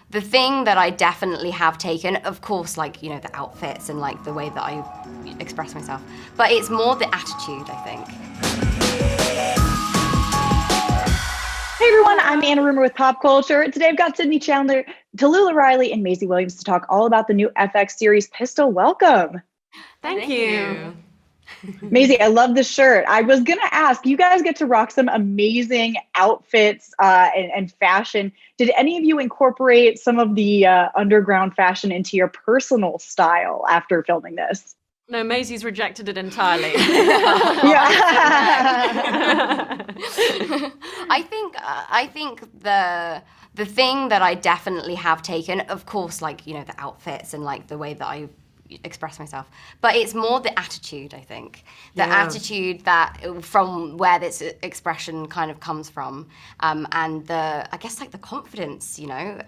the thing that I definitely have taken, of course, like, you know, the outfits and like the way that I express myself, but it's more the attitude, I think. Hey everyone, I'm Anna Rumor with PopCulture. Today I've got Sydney Chandler, Talulah Riley, and Maisie Williams to talk all about the new FX series Pistol. Welcome. Thank you. Maisie, I love this shirt. I was going to ask, you guys get to rock some amazing outfits and fashion. Did any of you incorporate some of the underground fashion into your personal style after filming this? No, Maisie's rejected it entirely. Yeah. I think the thing that I definitely have taken, of course, like, you know, the outfits and like the way that I express myself, but it's more the attitude, I think. The attitude that from where this expression kind of comes from, and I guess like the confidence, you know.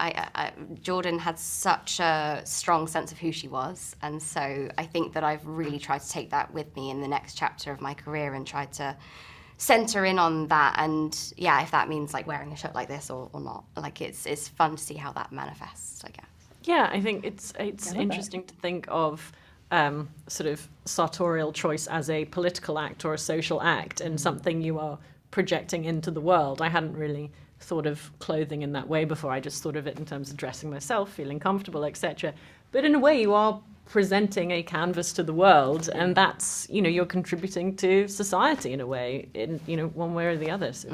Jordan had such a strong sense of who she was, and so I think that I've really tried to take that with me in the next chapter of my career and try to center in on that. And yeah, if that means like wearing a shirt like this or not, like it's fun to see how that manifests, I guess. Yeah, I think it's interesting to think of sort of sartorial choice as a political act or a social act and something you are projecting into the world. I hadn't really thought of clothing in that way before. I just thought of it in terms of dressing myself, feeling comfortable, etc. But in a way, you are presenting a canvas to the world, and that's, you know, you're contributing to society in a way, in, you know, one way or the other. So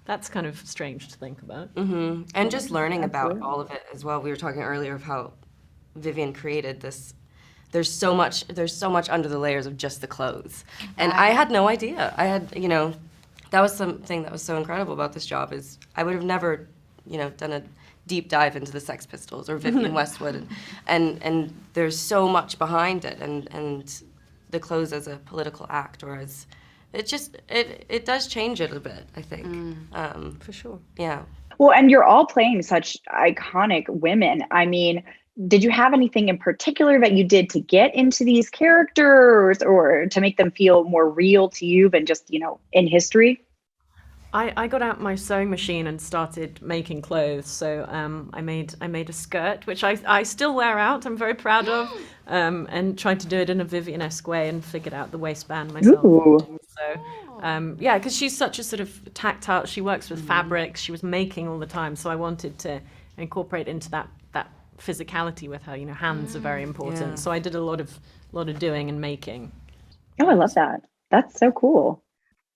that's kind of strange to think about. Mm-hmm. And just learning about all of it as well. We were talking earlier of how Vivian created this. There's so much under the layers of just the clothes, and I had no idea. I had, you know, that was something that was so incredible about this job is I would have never, you know, done a deep dive into the Sex Pistols or Vivienne Westwood, and there's so much behind it, and the clothes as a political act or as it does change it a bit, I think. For sure. Yeah. Well, and you're all playing such iconic women. I mean, did you have anything in particular that you did to get into these characters or to make them feel more real to you than just, you know, in history? I got out my sewing machine and started making clothes. So I made a skirt, which I still wear out. I'm very proud of, and tried to do it in a Vivian-esque way and figured out the waistband myself. Ooh. So yeah, because she's such a sort of tactile. She works with fabrics. She was making all the time, so I wanted to incorporate into that physicality with her. You know, hands are very important. Yeah. So I did a lot of doing and making. Oh, I love that. That's so cool.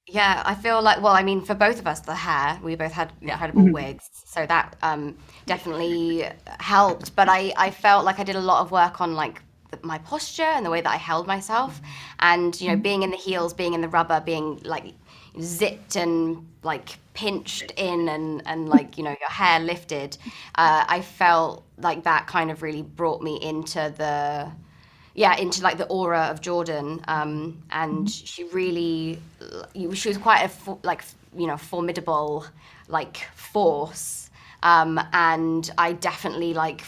Yeah, I feel like, well, I mean, for both of us, the hair, we both had incredible wigs, so that definitely helped. But I felt like I did a lot of work on like my posture and the way that I held myself, and, you know, being in the heels, being in the rubber, being like zipped and like pinched in and like, you know, your hair lifted. I felt like that kind of really brought me into into like the aura of Jordan, and she was quite a formidable like force, and I definitely like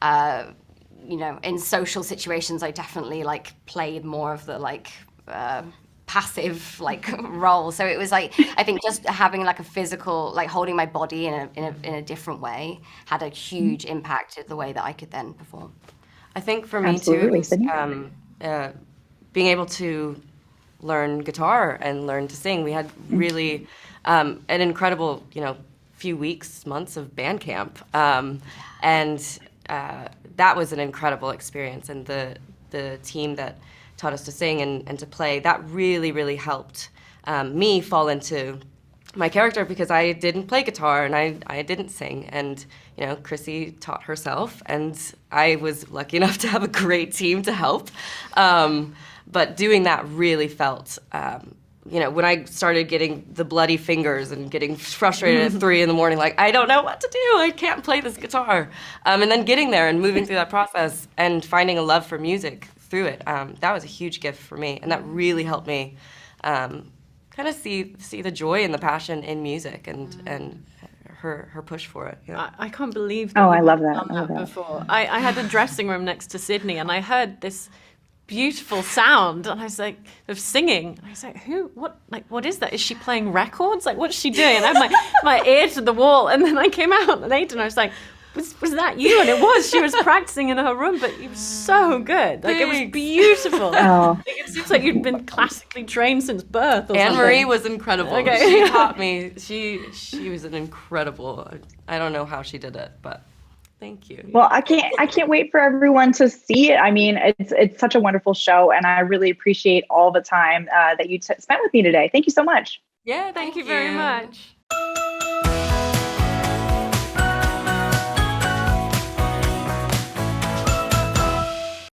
you know, in social situations I definitely like played more of the like passive like role. So it was like, I think just having like a physical, like holding my body in a different way had a huge impact to the way that I could then perform. I think for me too, it was, being able to learn guitar and learn to sing. We had really an incredible, you know, few weeks, months of band camp, and that was an incredible experience. And the team that taught us to sing and to play, that really, really helped me fall into my character, because I didn't play guitar and I didn't sing, and, you know, Chrissy taught herself, and I was lucky enough to have a great team to help. But doing that really felt, you know, when I started getting the bloody fingers and getting frustrated at 3 a.m, like, I don't know what to do, I can't play this guitar. And then getting there and moving through that process and finding a love for music through it, that was a huge gift for me, and that really helped me kind of see the joy and the passion in music and her push for it. Yeah. I can't believe that. Oh, I love that. Before I had a dressing room next to Sydney, and I heard this beautiful sound, and I was like, of singing. And I was like, what is that? Is she playing records? Like, what's she doing? And I had my ear to the wall, and then I came out later and I was like, was that you? And it was. She was practicing in her room, but it was so good. Like, it was beautiful. Oh. Like, it seems like you'd been classically trained since birth or Anne-Marie something. was incredible. Okay. She taught me. She was an incredible. I don't know how she did it, but thank you. Well, I can't wait for everyone to see it. I mean, it's such a wonderful show, and I really appreciate all the time that you spent with me today. Thank you so much. Yeah, Thank you very much.